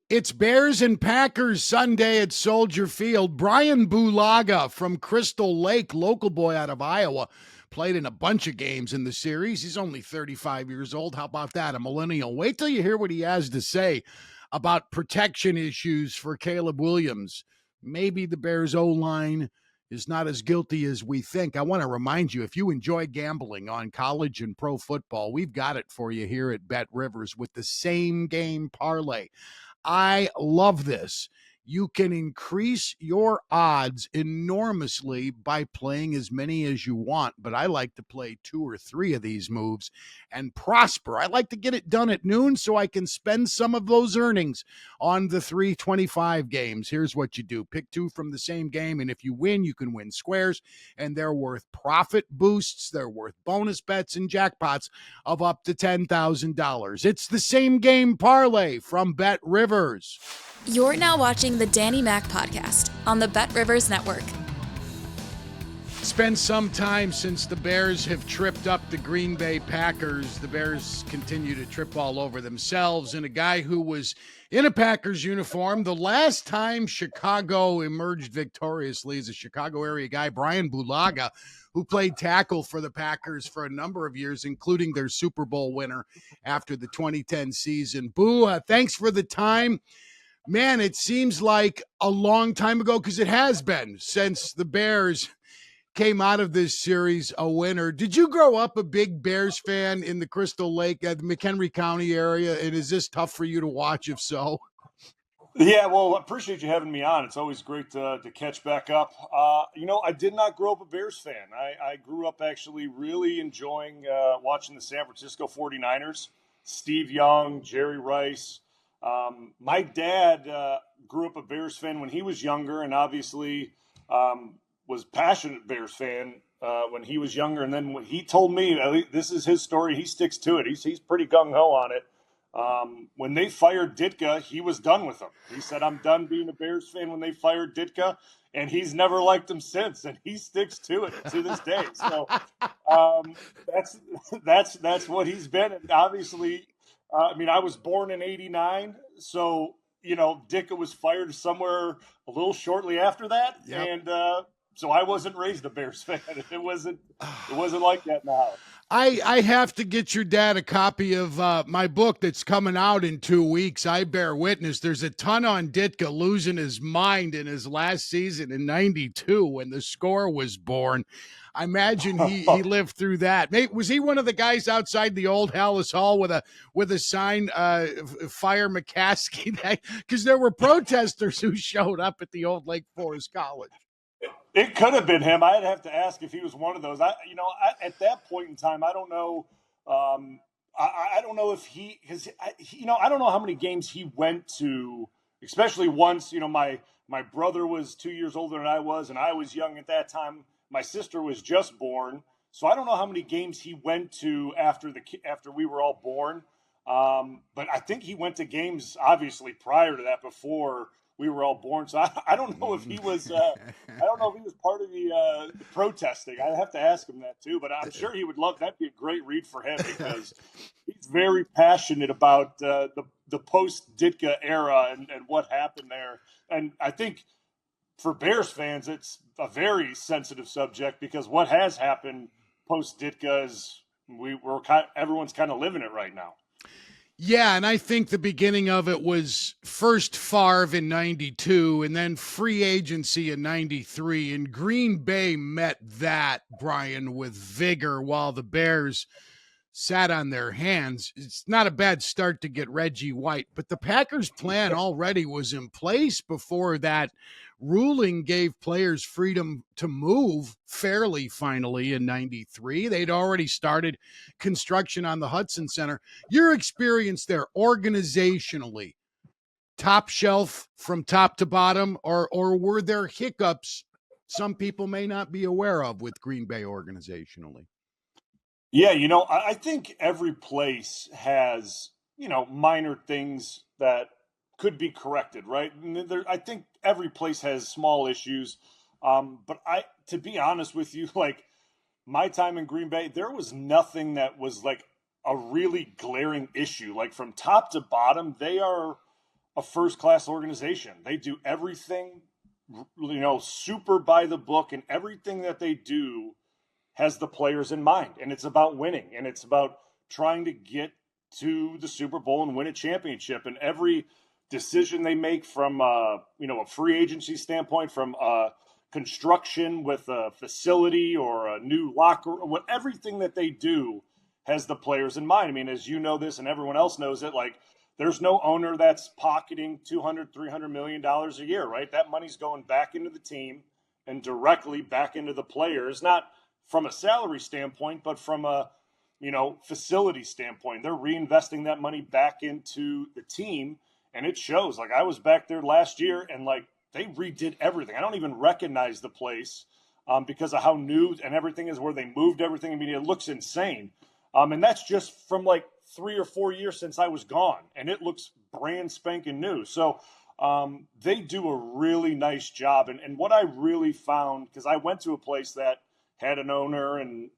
It's Bears and Packers Sunday at Soldier Field. Bryan Bulaga from Crystal Lake, local boy out of Iowa, played in a bunch of games in the series. He's only 35 years old. How about that? A millennial. Wait till you hear what he has to say about protection issues for Caleb Williams. Maybe the Bears O-line is not as guilty as we think. I want to remind you, if you enjoy gambling on college and pro football, we've got it for you here at Bet Rivers with the same game parlay. I love this. You can increase your odds enormously by playing as many as you want, but I like to play 2 or 3 of these moves and prosper. I like to get it done at noon so I can spend some of those earnings on the 325 games. Here's what you do. Pick 2 from the same game, and if you win, you can win squares, and they're worth profit boosts. They're worth bonus bets and jackpots of up to $10,000. It's the same game parlay from Bet Rivers. You're now watching the Danny Mac podcast on the Bet Rivers Network. It's been some time since the Bears have tripped up the Green Bay Packers. The Bears continue to trip all over themselves. And a guy who was in a Packers uniform the last time Chicago emerged victoriously is a Chicago area guy, Bryan Bulaga, who played tackle for the Packers for a number of years, including their Super Bowl winner after the 2010 season. Boo, thanks for the time. Man, it seems like a long time ago, because it has been since the Bears came out of this series a winner. Did you grow up a big Bears fan in the Crystal Lake, the McHenry County area? And is this tough for you to watch, if so? Yeah, well, I appreciate you having me on. It's always great to catch back up. I did not grow up a Bears fan. I grew up actually really enjoying watching the San Francisco 49ers, Steve Young, Jerry Rice. My dad grew up a Bears fan when he was younger, and obviously was a passionate Bears fan when he was younger. And then when he told me, this is his story, he sticks to it. He's pretty gung-ho on it. When they fired Ditka, he was done with them. He said, I'm done being a Bears fan when they fired Ditka, and he's never liked him since, and he sticks to it to this day. So that's what he's been. And obviously, I was born in 89, so, Ditka was fired somewhere a little shortly after that. Yep. And so I wasn't raised a Bears fan. It wasn't like that now. I have to get your dad a copy of my book that's coming out in 2 weeks. I bear witness. There's a ton on Ditka losing his mind in his last season in 92 when the score was born. I imagine he lived through that. Maybe, was he one of the guys outside the old Hallis Hall with a sign, fire McCaskey? Because there were protesters who showed up at the old Lake Forest College. It could have been him. I'd have to ask if he was one of those. At that point in time, I don't know. I don't know if because I don't know how many games he went to, especially once, my brother was 2 years older than I was, and I was young at that time. My sister was just born. So I don't know how many games he went to after we were all born. But I think he went to games, obviously, prior to that, before we were all born. So I don't know if he was part of the protesting. I'd have to ask him that too, but I'm sure he would love. That'd be a great read for him, because he's very passionate about the post Ditka era and what happened there. And I think for Bears fans, it's a very sensitive subject, because what has happened post Ditka is everyone's kind of living it right now. Yeah, and I think the beginning of it was first Favre in 92 and then free agency in 93. And Green Bay met that, Bryan, with vigor, while the Bears sat on their hands. It's not a bad start to get Reggie White, but the Packers' plan already was in place before that ruling gave players freedom to move fairly finally in 93. They'd already started construction on the Hudson Center. Your experience there organizationally, top shelf from top to bottom, or were there hiccups some people may not be aware of with Green Bay organizationally? Yeah, I think every place has, minor things that could be corrected, right? I think every place has small issues. But to be honest with you, like my time in Green Bay, there was nothing that was like a really glaring issue. Like from top to bottom, they are a first-class organization. They do everything, super by the book, and everything that they do has the players in mind. And it's about winning, and it's about trying to get to the Super Bowl and win a championship. And every decision they make from, a free agency standpoint, from construction with a facility or a new locker, everything that they do has the players in mind. I mean, as you know this and everyone else knows it, like, there's no owner that's pocketing $200, $300 million a year, right? That money's going back into the team and directly back into the players, not from a salary standpoint, but from a, facility standpoint. They're reinvesting that money back into the team, and it shows. Like, I was back there last year, and like, they redid everything. I don't even recognize the place because of how new and everything is, where they moved everything. I mean, it looks insane. And that's just from like 3 or 4 years since I was gone, and it looks brand spanking new. So they do a really nice job. And what I really found, because I went to a place that had an owner, and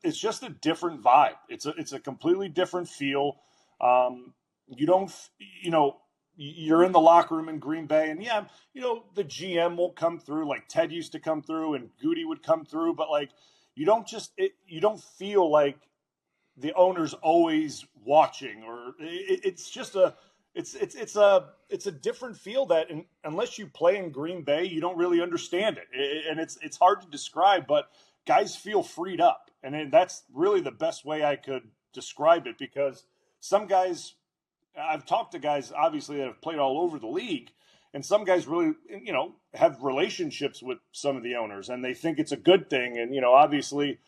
it's just a different vibe. It's a completely different feel. You don't, you're in the locker room in Green Bay, and the GM will come through, like Ted used to come through, and Goody would come through, but like, you don't feel like the owner's always watching, or it's just it's a different feel that, unless you play in Green Bay, you don't really understand it. And it's hard to describe, but guys feel freed up. And that's really the best way I could describe it, because some guys, I've talked to guys obviously that have played all over the league, and some guys really, have relationships with some of the owners, and they think it's a good thing. And, obviously,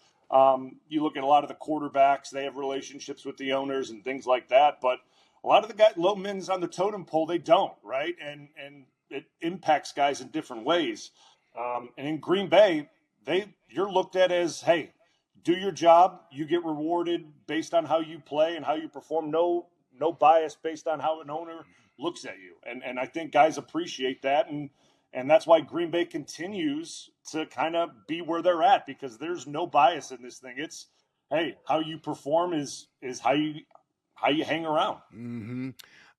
you look at a lot of the quarterbacks, they have relationships with the owners and things like that. But a lot of the guys, low men's on the totem pole, they don't, right? And it impacts guys in different ways. And in Green Bay, you're looked at as, hey, do your job, you get rewarded based on how you play and how you perform. No bias based on how an owner looks at you. And I think guys appreciate that. And that's why Green Bay continues to kind of be where they're at, because there's no bias in this thing. It's, hey, how you perform is how you hang around. Mm-hmm.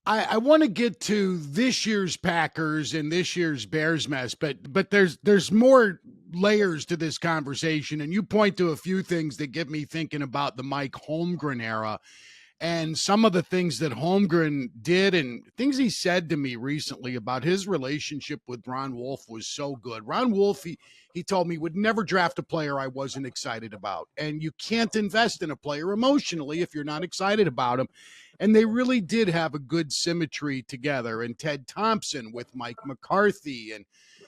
I want to get to this year's Packers and this year's Bears mess, but there's more layers to this conversation, and you point to a few things that get me thinking about the Mike Holmgren era. And some of the things that Holmgren did and things he said to me recently about his relationship with Ron Wolf was so good. Ron Wolf, he told me, would never draft a player I wasn't excited about. And you can't invest in a player emotionally if you're not excited about him. And they really did have a good symmetry together. And Ted Thompson with Mike McCarthy, and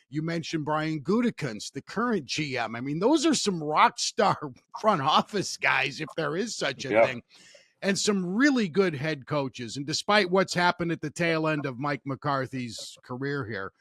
you mentioned Brian Gutekunst, the current GM. I mean, those are some rock star front office guys, if there is such a thing. And some really good head coaches. And despite what's happened at the tail end of Mike McCarthy's career here,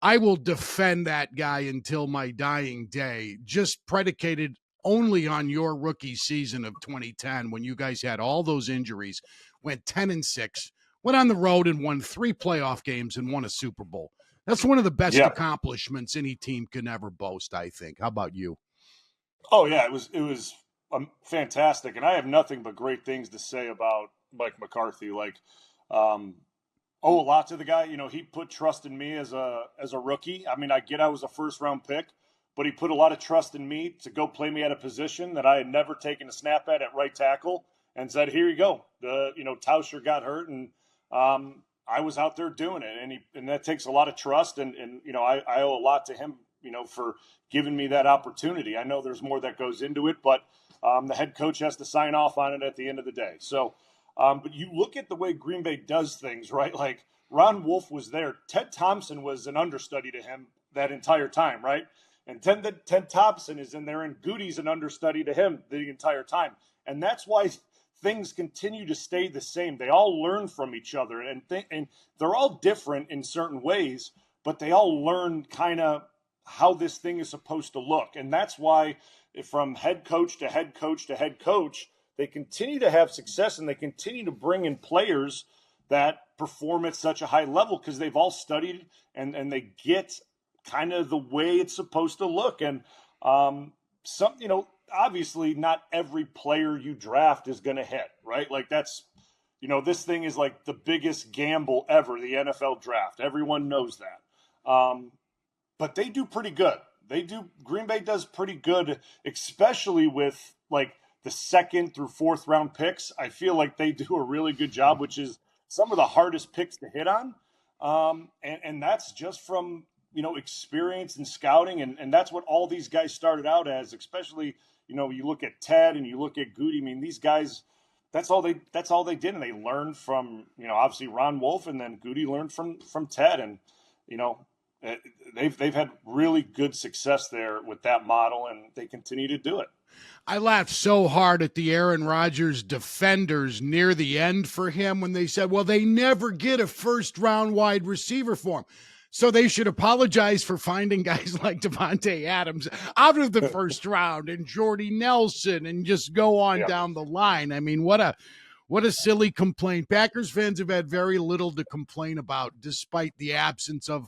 I will defend that guy until my dying day, just predicated only on your rookie season of 2010, when you guys had all those injuries, went 10-6, went on the road and won 3 playoff games and won a Super Bowl. That's one of the best accomplishments any team can ever boast, I think. How about you? Oh, yeah, it was fantastic, and I have nothing but great things to say about Mike McCarthy. Like, a lot to the guy. He put trust in me as a rookie. I mean, I was a first-round pick, but he put a lot of trust in me to go play me at a position that I had never taken a snap at right tackle, and said, "Here you go." Tauscher got hurt, and I was out there doing it, and that takes a lot of trust, and I owe a lot to him, for giving me that opportunity. I know there's more that goes into it, but the head coach has to sign off on it at the end of the day. So, but you look at the way Green Bay does things, right? Like, Ron Wolf was there. Ted Thompson was an understudy to him that entire time, right? And Ted Thompson is in there, and Goody's an understudy to him the entire time. And that's why things continue to stay the same. They all learn from each other, and they're all different in certain ways, but they all learn kind of how this thing is supposed to look. And that's why, from head coach to head coach to head coach, they continue to have success, and they continue to bring in players that perform at such a high level, because they've all studied and they get kind of the way it's supposed to look. And obviously not every player you draft is going to hit, right? Like, that's this thing is like the biggest gamble ever, the NFL draft. Everyone knows that. But they do pretty good. Green Bay does pretty good, especially with like the second through fourth round picks. I feel like they do a really good job, which is some of the hardest picks to hit on. And that's just from, experience and scouting. And that's what all these guys started out as, especially, you look at Ted and you look at Goody. I mean, these guys, that's all they did. And they learned from, obviously Ron Wolf, and then Goody learned from Ted. And, they've had really good success there with that model, and they continue to do it. I laughed so hard at the Aaron Rodgers defenders near the end for him when they said, well, they never get a first-round wide receiver for him. So they should apologize for finding guys like Devontae Adams out of the first round and Jordy Nelson and just go on down the line. I mean, what a silly complaint. Packers fans have had very little to complain about despite the absence of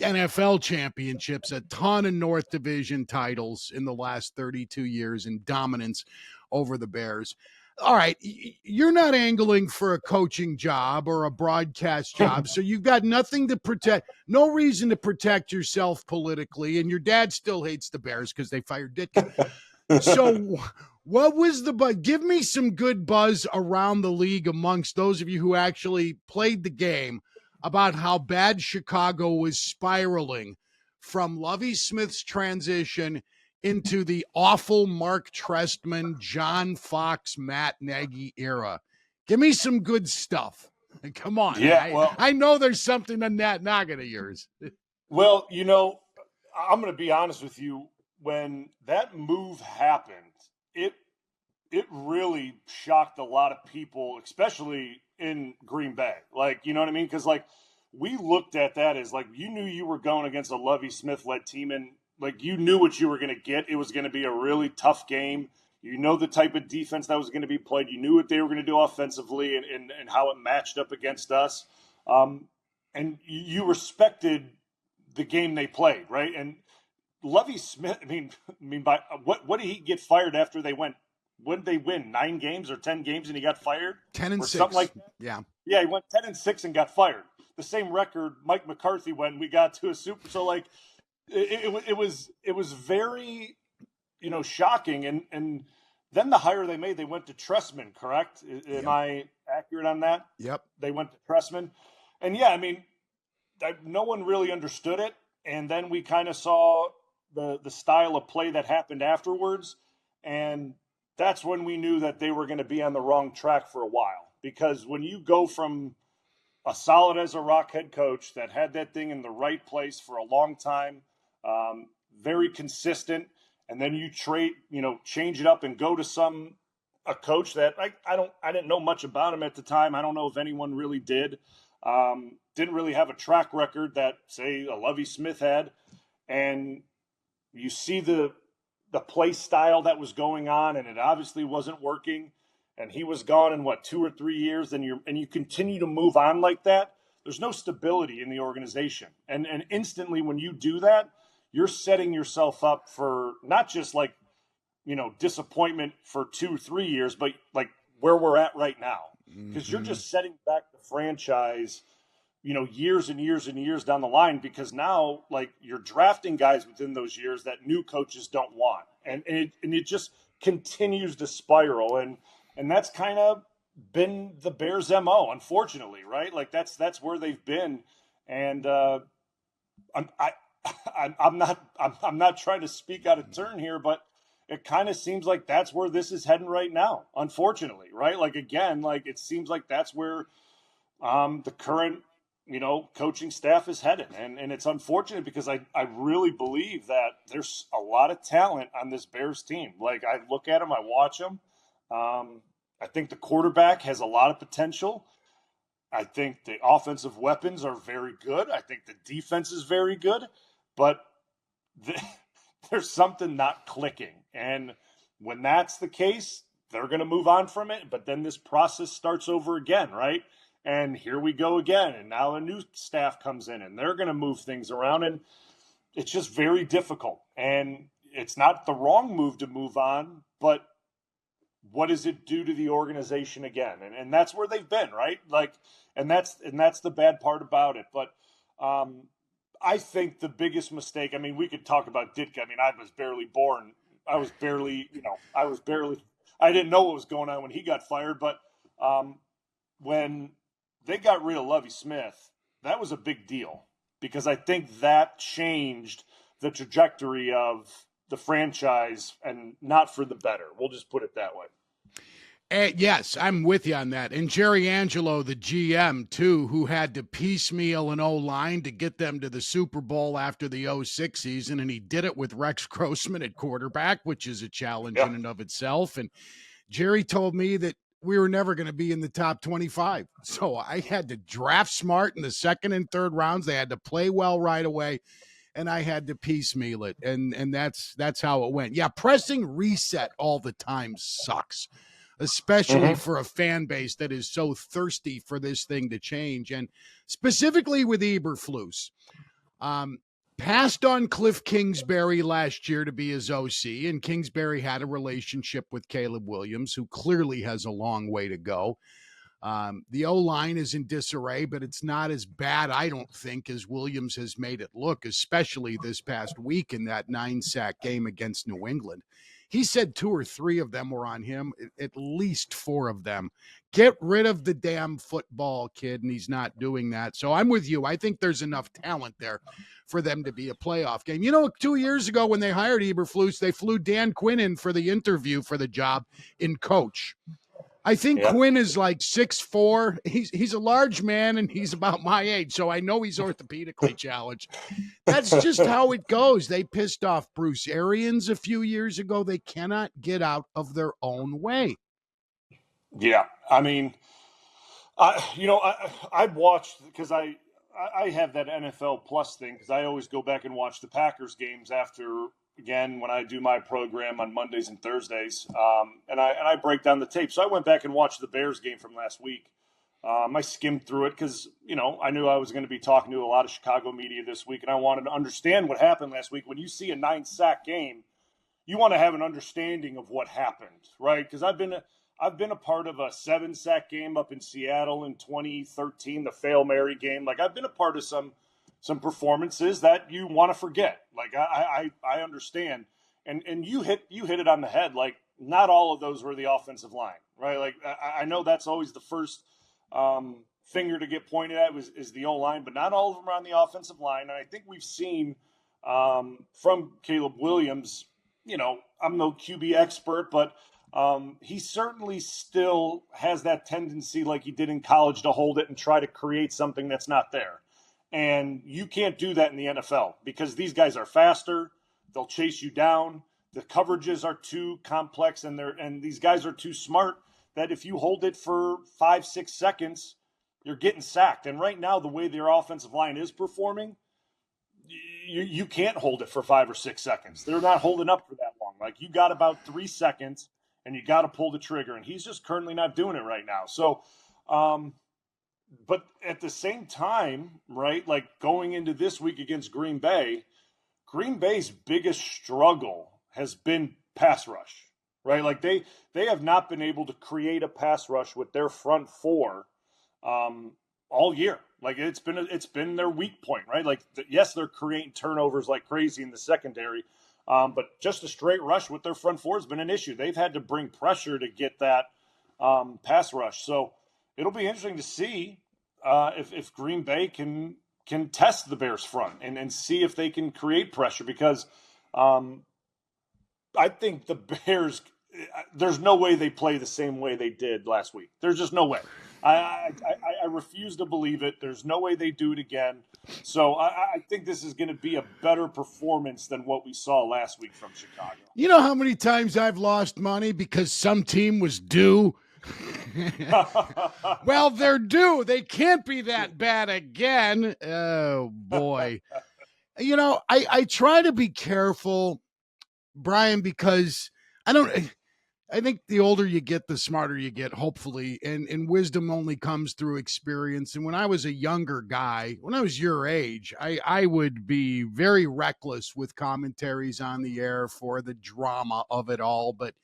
NFL championships, a ton of North Division titles in the last 32 years and dominance over the Bears. All right, you're not angling for a coaching job or a broadcast job, so you've got nothing to protect, no reason to protect yourself politically, and your dad still hates the Bears because they fired Ditka. So what was the buzz? Give me some good buzz around the league amongst those of you who actually played the game about how bad Chicago was spiraling from Lovie Smith's transition into the awful Marc Trestman, John Fox, Matt Nagy era. Give me some good stuff. Come on. Yeah, I know there's something in that noggin of yours. Well, I'm going to be honest with you. When that move happened, it really shocked a lot of people, especially in Green Bay. Like, you know what I mean? Because, like, we looked at that as, like, you knew you were going against a Lovie Smith-led team, and, like, you knew what you were going to get. It was going to be a really tough game. You know the type of defense that was going to be played. You knew what they were going to do offensively and how it matched up against us. And you respected the game they played, right? And Lovie Smith, by what did he get fired after they went? What did they win? 9 games or 10 games, and he got fired? 10-6, something like that. Yeah, he went 10-6 and got fired. The same record Mike McCarthy went. We got to a Super. So like, it was very, shocking. And then the hire they made, they went to Trestman. Correct? Am I accurate on that? Yep. They went to Trestman, and no one really understood it. And then we kind of saw the style of play that happened afterwards, and that's when we knew that they were going to be on the wrong track for a while. Because when you go from a solid as a rock head coach that had that thing in the right place for a long time, very consistent, and then you change it up and go to a coach that I didn't know much about him at the time. I don't know if anyone really did. Didn't really have a track record that, say, a Lovie Smith had. And you see the play style that was going on, and it obviously wasn't working. And he was gone in 2 or 3 years, and you continue to move on like that. There's no stability in the organization. And instantly when you do that, you're setting yourself up for not just disappointment for 2 or 3 years, but like where we're at right now. Because you're just setting back the franchise, years and years and years down the line, because now you're drafting guys within those years that new coaches don't want. And it just continues to spiral. And that's kind of been the Bears' MO, unfortunately, right? Like that's where they've been. And I'm not trying to speak out of turn here, but it kind of seems like that's where this is heading right now, unfortunately, right? Like, again, it seems like that's where the current, coaching staff is headed. And it's unfortunate because I really believe that there's a lot of talent on this Bears team. Like, I look at them, I watch them. I think the quarterback has a lot of potential. I think the offensive weapons are very good. I think the defense is very good, but there's something not clicking. And when that's the case, they're going to move on from it. But then this process starts over again, right? And here we go again. And now a new staff comes in and they're going to move things around. And it's just very difficult. And it's not the wrong move to move on, but what does it do to the organization again? And that's where they've been, right? Like, and that's the bad part about it. But I think the biggest mistake, I mean, we could talk about Ditka. I mean, I was barely born. I didn't know what was going on when he got fired. But when they got rid of Lovie Smith, that was a big deal because I think that changed the trajectory of the franchise and not for the better. We'll just put it that way. Yes, I'm with you on that. And Jerry Angelo, the GM, too, who had to piecemeal an O-line to get them to the Super Bowl after the 06 season, and he did it with Rex Grossman at quarterback, which is a challenge in and of itself. And Jerry told me that we were never going to be in the top 25. So I had to draft smart in the second and third rounds. They had to play well right away, and I had to piecemeal it. And that's how it went. Yeah, pressing reset all the time sucks, especially for a fan base that is so thirsty for this thing to change. And specifically with Eberflus, passed on Cliff Kingsbury last year to be his OC, and Kingsbury had a relationship with Caleb Williams, who clearly has a long way to go. The O-line is in disarray, but it's not as bad, I don't think, as Williams has made it look, especially this past week in that 9-sack game against New England. He said 2 or 3 of them were on him, at least 4 of them. Get rid of the damn football, kid, and he's not doing that. So I'm with you. I think there's enough talent there for them to be a playoff game. 2 years ago when they hired Eberflus, they flew Dan Quinn in for the interview for the job in coach. I think Quinn is like 6'4". He's a large man, and he's about my age, so I know he's orthopedically challenged. That's just how it goes. They pissed off Bruce Arians a few years ago. They cannot get out of their own way. Yeah, I mean, I watched because I have that NFL Plus thing because I always go back and watch the Packers games after. Again, when I do my program on Mondays and Thursdays, and I break down the tape. So I went back and watched the Bears game from last week. I skimmed through it because, I knew I was going to be talking to a lot of Chicago media this week, and I wanted to understand what happened last week. When you see a 9-sack game, you want to have an understanding of what happened, right? Because I've been a part of a 7-sack game up in Seattle in 2013, the Fail Mary game. Like, I've been a part of some performances that you want to forget. Like I understand. And you hit it on the head. Like, not all of those were the offensive line, right? Like, I know that's always the first finger to get pointed at is the O-line, but not all of them are on the offensive line. And I think we've seen from Caleb Williams, I'm no QB expert, but he certainly still has that tendency like he did in college to hold it and try to create something that's not there. And you can't do that in the NFL because these guys are faster. They'll chase you down. The coverages are too complex, and these guys are too smart that if you hold it for 5-6 seconds, you're getting sacked. And right now, the way their offensive line is performing, you can't hold it for 5 or 6 seconds. They're not holding up for that long. Like, you got about 3 seconds, and you got to pull the trigger. And he's just currently not doing it right now. So, but at the same time, right, like going into this week against Green Bay's biggest struggle has been pass rush, right? Like they have not been able to create a pass rush with their front four all year. Like it's been their weak point, right? Like yes, they're creating turnovers like crazy in the secondary, but just a straight rush with their front four has been an issue. They've had to bring pressure to get that pass rush. So it'll be interesting to see if Green Bay can test the Bears front and see if they can create pressure because I think the Bears, there's no way they play the same way they did last week. There's just no way. I refuse to believe it. There's no way they do it again. So I think this is going to be a better performance than what we saw last week from Chicago. You know how many times I've lost money because some team was due? Well, they're due. They can't be that bad again. Oh, boy. I try to be careful, Brian, because I think the older you get, the smarter you get, hopefully, and wisdom only comes through experience. And when I was a younger guy, when I was your age, I would be very reckless with commentaries on the air for the drama of it all. But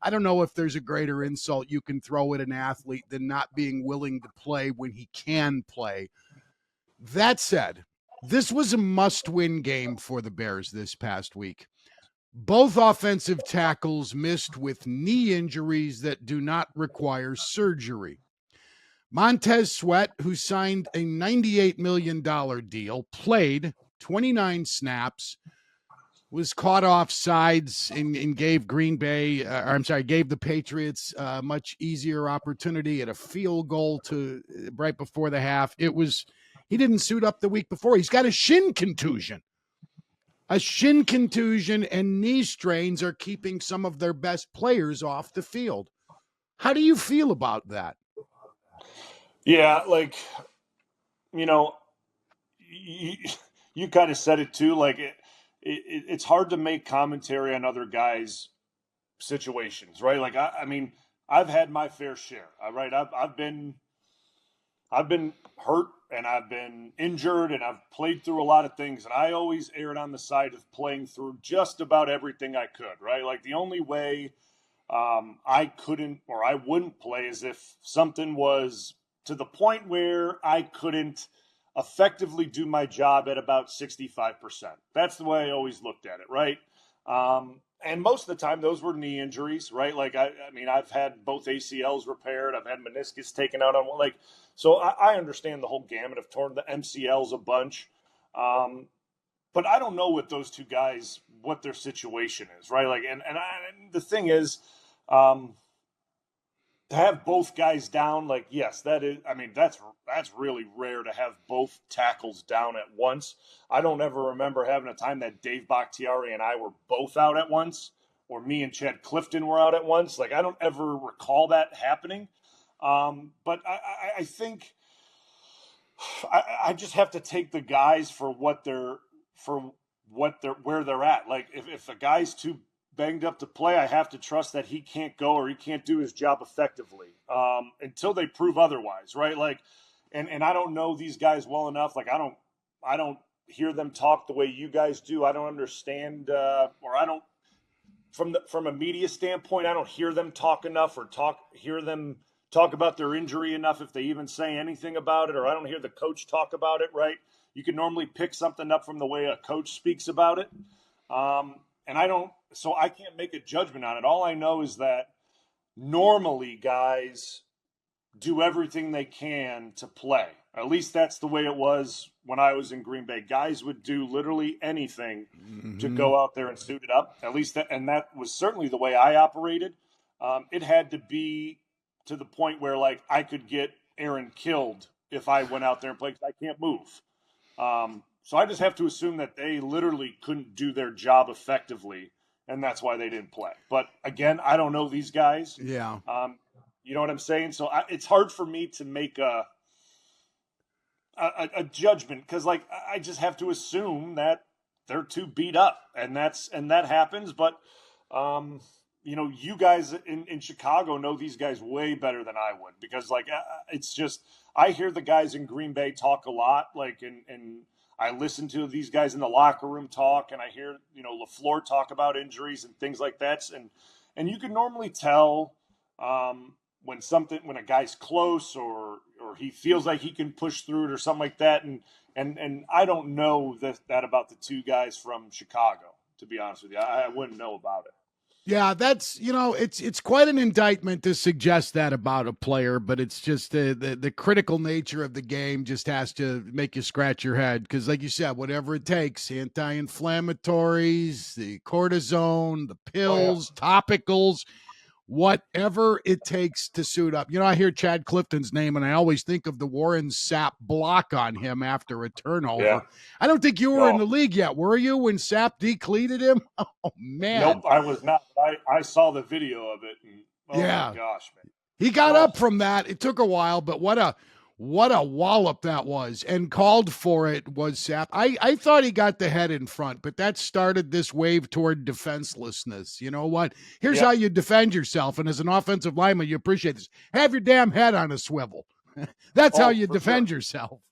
I don't know if there's a greater insult you can throw at an athlete than not being willing to play when he can play. That said, this was a must-win game for the Bears this past week. Both offensive tackles missed with knee injuries that do not require surgery. Montez Sweat, who signed a $98 million deal, played 29 snaps, was caught off sides and gave gave the Patriots a much easier opportunity at a field goal to right before the half. He didn't suit up the week before. He's got a shin contusion. A shin contusion and knee strains are keeping some of their best players off the field. How do you feel about that? Yeah, like, you know, you kind of said it too. Like, it's hard to make commentary on other guys' situations, right? Like, I mean, I've had my fair share. Right, I've been hurt and I've been injured and I've played through a lot of things, and I always erred on the side of playing through just about everything I could, right? Like, the only way I couldn't or I wouldn't play is if something was to the point where I couldn't effectively do my job at about 65%. That's the way I always looked at it, right? And most of the time, those were knee injuries, right? Like, I mean, I've had both ACLs repaired. I've had meniscus taken out on, like, so I understand the whole gamut. I've torn the MCLs a bunch. But I don't know with those two guys what their situation is, right? Like, and the thing is, to have both guys down, like, yes, that is, I mean, that's really rare to have both tackles down at once. I don't ever remember having a time that Dave Bakhtiari and I were both out at once, or me and Chad Clifton were out at once. Like, I don't ever recall that happening. But I think I just have to take the guys for where they're at. Like, if a guy's too banged up to play, I have to trust that he can't go or he can't do his job effectively until they prove otherwise, right? Like, and I don't know these guys well enough. Like, I don't hear them talk the way you guys do. I don't understand, or I don't from a media standpoint, I don't hear them talk enough or hear them talk about their injury enough, if they even say anything about it, or I don't hear the coach talk about it, right? You can normally pick something up from the way a coach speaks about it. And so I can't make a judgment on it. All I know is that normally guys do everything they can to play. At least that's the way it was when I was in Green Bay. Guys would do literally anything to go out there and suit it up. At least and that was certainly the way I operated. It had to be to the point where, like, I could get Aaron killed if I went out there and played, because I can't move. So I just have to assume that they literally couldn't do their job effectively, and that's why they didn't play. But again, I don't know these guys. Yeah. You know what I'm saying? So it's hard for me to make a judgment, because, like, I just have to assume that they're too beat up, and that happens. But you know, you guys in Chicago know these guys way better than I would, because, like, it's just, I hear the guys in Green Bay talk a lot, like, and I listen to these guys in the locker room talk, and I hear, you know, LaFleur talk about injuries and things like that, and you can normally tell when a guy's close or he feels like he can push through it or something like that, and I don't know that about the two guys from Chicago, to be honest with you. I wouldn't know about it. Yeah, that's, you know, it's quite an indictment to suggest that about a player, but it's just the critical nature of the game just has to make you scratch your head, because, like you said, whatever it takes, anti-inflammatories, the cortisone, the pills, topicals, whatever it takes to suit up. You know, I hear Chad Clifton's name, and I always think of the Warren Sapp block on him after a turnover. Yeah. I don't think you were in the league yet, were you, when Sapp decleated him? Oh, man. Nope, I was not. I saw the video of it, and my gosh, man. He got up from that. It took a while, but what a wallop that was, and called for it was Sapp. I thought he got the head in front, but that started this wave toward defenselessness. You know what? Here's how you defend yourself, and as an offensive lineman, you appreciate this. Have your damn head on a swivel. That's how you defend yourself.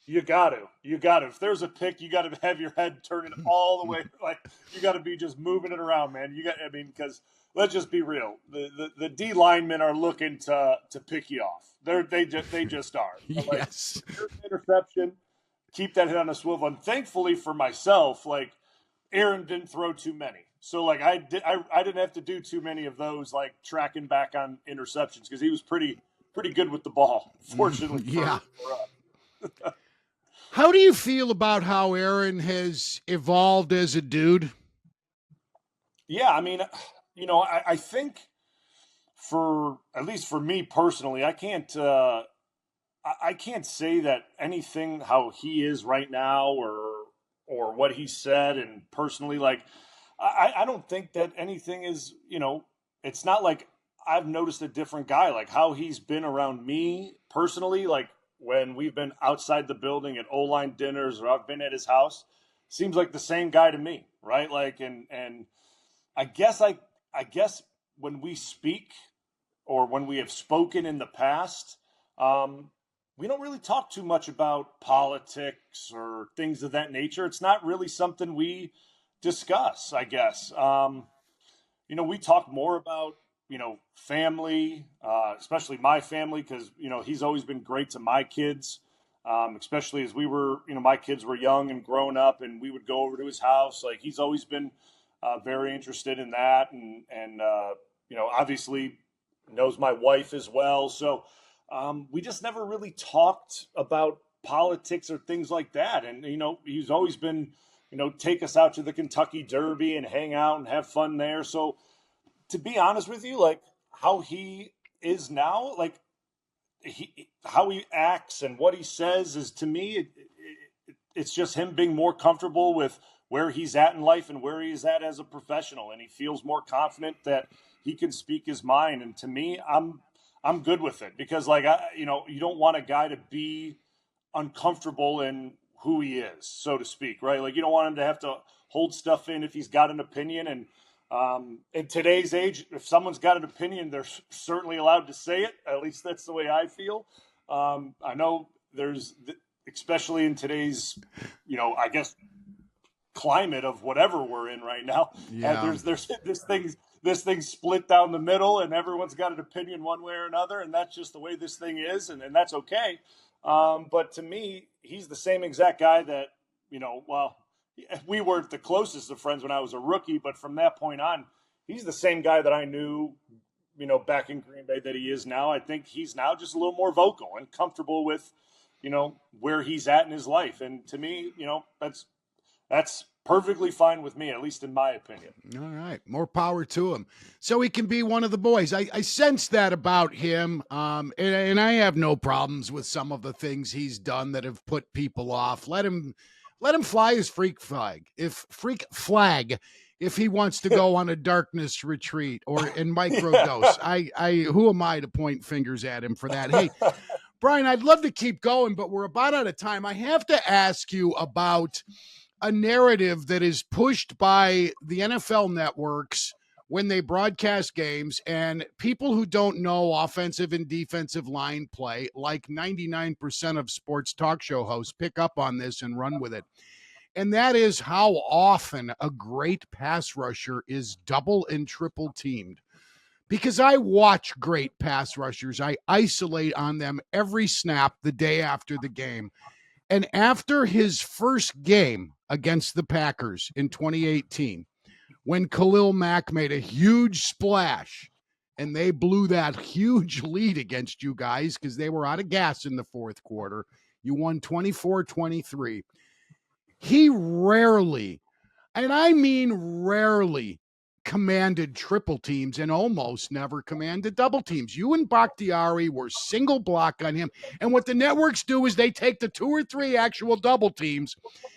You got to. If there's a pick, you got to have your head turning all the way. Like, you got to be just moving it around, man. Because, let's just be real. The D linemen are looking to pick you off. They just are. But like, Yes. interception, keep that head on a swivel. And thankfully for myself, like Aaron didn't throw too many. So like I didn't have to do too many of those, like tracking back on interceptions, because he was pretty good with the ball. Fortunately, Yeah. for us. How do you feel about how Aaron has evolved as a dude? Yeah, I mean, I think for at least for me personally, I can't say that anything how he is right now or what he said, and personally, like I don't think that anything is, it's not like I've noticed a different guy, like how he's been around me personally, like when we've been outside the building at O-line dinners or I've been at his house, seems like the same guy to me, right? Like, and I guess when we speak or when we have spoken in the past, we don't really talk too much about politics or things of that nature. It's not really something we discuss, I guess. We talk more about, family, especially my family, because, he's always been great to my kids, especially as we were, my kids were young and growing up, and we would go over to his house. Like, he's always been very interested in that. And obviously knows my wife as well. So we just never really talked about politics or things like that. And, he's always been, take us out to the Kentucky Derby and hang out and have fun there. So to be honest with you, like how he is now, like how he acts and what he says is, to me, it's just him being more comfortable with where he's at in life and where he's at as a professional. And he feels more confident that he can speak his mind. And to me, I'm good with it, because like, you don't want a guy to be uncomfortable in who he is, so to speak, right? Like you don't want him to have to hold stuff in if he's got an opinion. And in today's age, if someone's got an opinion, they're certainly allowed to say it. At least that's the way I feel. I know there's, especially in today's, I guess, climate of whatever we're in right now. Yeah. There's this thing's split down the middle, and everyone's got an opinion one way or another, and that's just the way this thing is, and that's okay. But to me, he's the same exact guy that, we weren't the closest of friends when I was a rookie, but from that point on, he's the same guy that I knew, back in Green Bay that he is now. I think he's now just a little more vocal and comfortable with, where he's at in his life. And to me, that's perfectly fine with me, at least in my opinion. All right. More power to him. So he can be one of the boys. I sense that about him. And I have no problems with some of the things he's done that have put people off. Let him fly his freak flag. If he wants to go on a darkness retreat or in microdose. Who am I to point fingers at him for that? Hey, Bryan, I'd love to keep going, but we're about out of time. I have to ask you about a narrative that is pushed by the NFL networks when they broadcast games, and people who don't know offensive and defensive line play, like 99% of sports talk show hosts, pick up on this and run with it. And that is how often a great pass rusher is double and triple teamed. Because I watch great pass rushers. I isolate on them every snap the day after the game. And after his first game against the Packers in 2018, when Khalil Mack made a huge splash and they blew that huge lead against you guys because they were out of gas in the fourth quarter, you won 24-23. He rarely, and I mean rarely, commanded triple teams and almost never commanded double teams. You and Bakhtiari were single block on him. And what the networks do is they take the 2 or 3 actual double teams,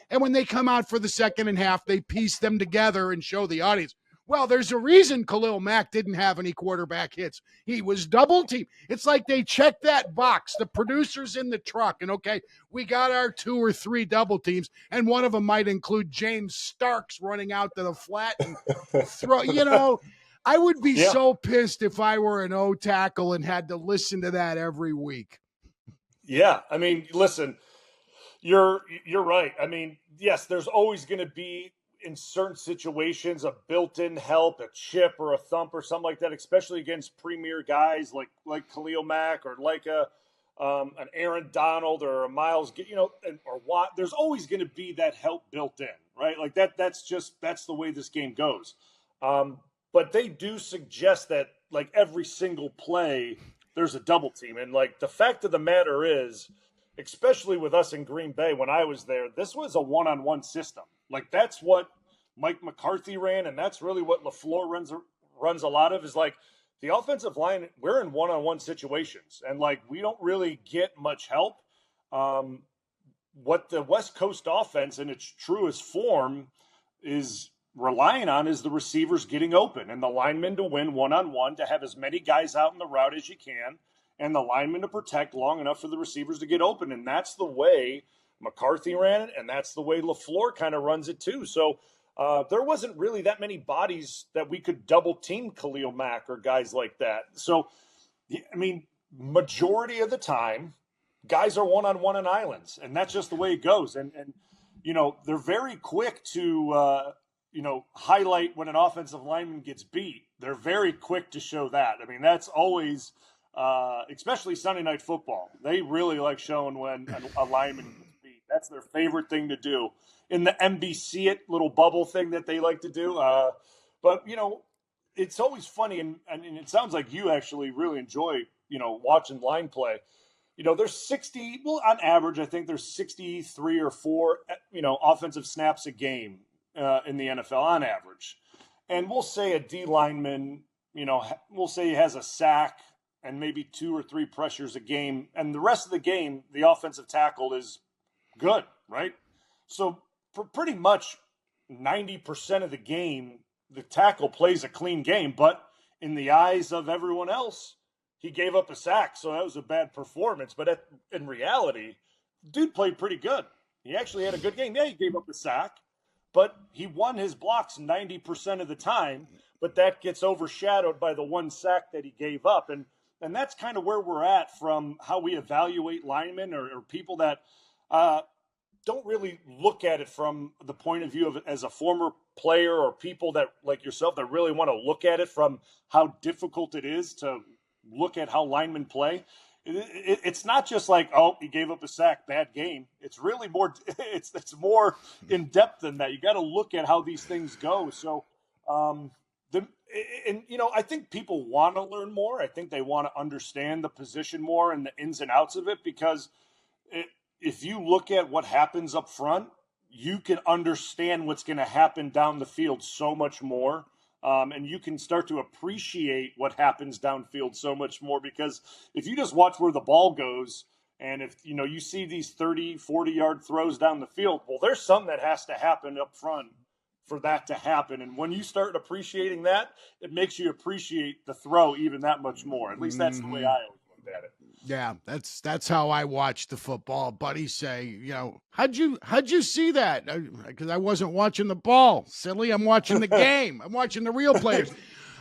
and when they come out for the second half, they piece them together and show the audience, well, there's a reason Khalil Mack didn't have any quarterback hits. He was double teamed. It's like they check that box, the producers in the truck, and okay, we got our 2 or 3 double teams, and one of them might include James Starks running out to the flat and throw, I would be so pissed if I were an O tackle and had to listen to that every week. Yeah. I mean, listen, you're right. I mean, yes, there's always going to be, in certain situations, a built-in help, a chip or a thump or something like that, especially against premier guys like Khalil Mack or like an Aaron Donald or a Miles, or Watt. There's always going to be that help built in, right? Like that's the way this game goes. But they do suggest that like every single play, there's a double team. And like the fact of the matter is, especially with us in Green Bay, when I was there, this was a one-on-one system. Like that's what Mike McCarthy ran. And that's really what LaFleur runs a lot of, is like the offensive line. We're in one-on-one situations and like, we don't really get much help. What the West Coast offense in its truest form is relying on is the receivers getting open and the linemen to win one-on-one, to have as many guys out in the route as you can, and the linemen to protect long enough for the receivers to get open. And that's the way McCarthy ran it, and that's the way LaFleur kind of runs it too. So there wasn't really that many bodies that we could double team Khalil Mack or guys like that. So, I mean, majority of the time, guys are one-on-one in islands, and that's just the way it goes. And they're very quick to highlight when an offensive lineman gets beat. They're very quick to show that. I mean, that's always, especially Sunday Night Football. They really like showing when a lineman gets beat. That's their favorite thing to do. In the NBC it little bubble thing that they like to do. But it's always funny, and it sounds like you actually really enjoy, watching line play. There's 60, well, on average, I think there's 63 or 4, offensive snaps a game in the NFL on average. And we'll say a D lineman, we'll say he has a sack and maybe 2 or 3 pressures a game. And the rest of the game, the offensive tackle is good, right? So for pretty much 90% of the game, the tackle plays a clean game. But in the eyes of everyone else, he gave up a sack. So that was a bad performance. But in reality, dude played pretty good. He actually had a good game. Yeah, he gave up a sack, but he won his blocks 90% of the time, but that gets overshadowed by the one sack that he gave up. And that's kind of where we're at from how we evaluate linemen or people that don't really look at it from the point of view of as a former player, or people that like yourself that really want to look at it from how difficult it is to look at how linemen play. It's not just like, oh, he gave up a sack, bad game. It's really more, it's more in depth than that. You got to look at how these things go. So, I think people want to learn more. I think they want to understand the position more and the ins and outs of it, because if you look at what happens up front, you can understand what's going to happen down the field so much more. And you can start to appreciate what happens downfield so much more, because if you just watch where the ball goes, and if you see these 30, 40-yard throws down the field, well, there's something that has to happen up front for that to happen. And when you start appreciating that, it makes you appreciate the throw even that much more. At least that's the way I always looked at it. Yeah, that's how I watch the football. Buddies say, how'd you see that? Because I wasn't watching the ball. Silly, I'm watching the game. I'm watching the real players.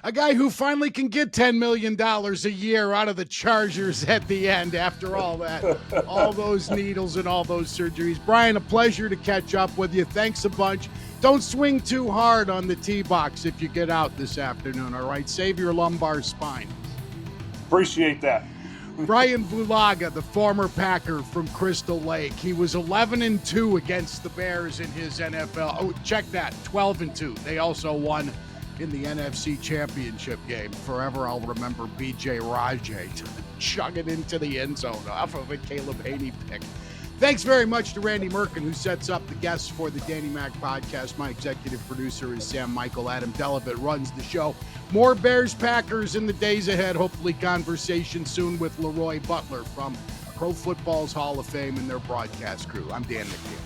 A guy who finally can get $10 million a year out of the Chargers at the end after all that, all those needles and all those surgeries. Bryan, a pleasure to catch up with you. Thanks a bunch. Don't swing too hard on the tee box if you get out this afternoon, all right? Save your lumbar spine. Appreciate that. Bryan Bulaga, the former Packer from Crystal Lake. He was 11-2 against the Bears in his NFL. Oh, check that, 12-2. They also won in the NFC Championship game. Forever I'll remember B.J. Rajay chugging into the end zone off of a Caleb Haney pick. Thanks very much to Randy Merkin, who sets up the guests for the Danny Mac podcast. My executive producer is Sam Michael. Adam Delavitt runs the show. More Bears Packers in the days ahead. Hopefully conversation soon with Leroy Butler from Pro Football's Hall of Fame and their broadcast crew. I'm Dan McNeil.